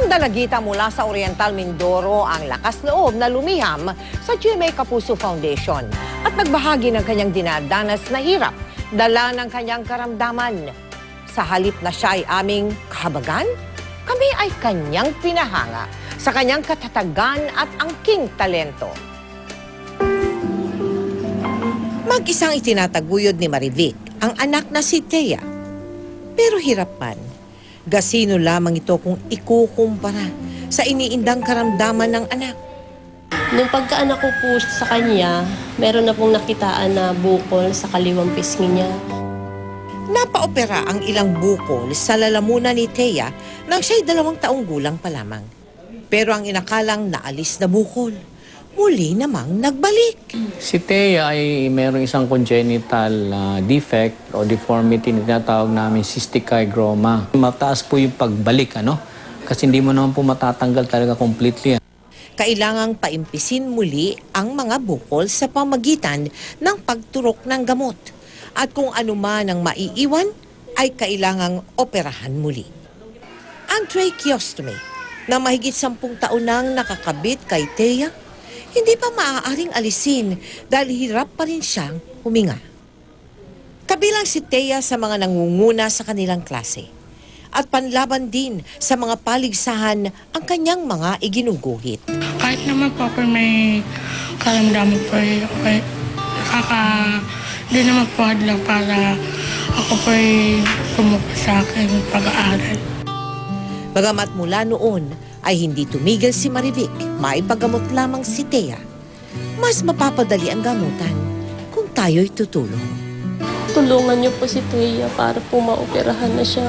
Dalagita mula sa Oriental Mindoro ang lakas loob na lumiham sa GMA Kapuso Foundation at nagbahagi ng kanyang dinadanas na hirap, dala ng kanyang karamdaman. Sa halip na siya ay aming kahabagan, kami ay kanyang pinahanga sa kanyang katatagan at angking talento. Mag-isang itinataguyod ni Marivic ang anak na si Thea. Pero hirap man, gasino lamang ito kung ikukumpara sa iniindang karamdaman ng anak. Nung pagkaanak ko po sa kanya, meron na pong nakitaan na bukol sa kaliwang pisngi niya. Napaopera ang ilang bukol sa lalamunan ni Thea nang siya'y 2 taong gulang pa lamang. Pero ang inakalang naalis na bukol, muli namang nagbalik. Si Thea ay mayroong isang congenital defect o deformity na tinatawag namin cystic hygroma. Mataas po yung pagbalik, kasi hindi mo naman po matatanggal talaga completely. Kailangang paimpisin muli ang mga bukol sa pamagitan ng pagturok ng gamot. At kung ano man ang maiiwan, ay kailangang operahan muli. Ang tracheostomy na mahigit 10 taon nang nakakabit kay Thea, hindi pa maaaring alisin dahil hirap pa rin siyang huminga. Kabilang si Thea sa mga nangunguna sa kanilang klase at panlaban din sa mga paligsahan ang kanyang mga iginuguhit. Kahit naman po ako may karamdaman po okay. Di naman po hadlang para ako po sumuko sa aking pag-aaral. Bagamat mula noon ay hindi tumigil si Marivic, maipagamot lamang si Thea. Mas mapapadali ang gamutan kung tayo'y tutulong. Tulungan niyo po si Thea para po maoperahan na siya.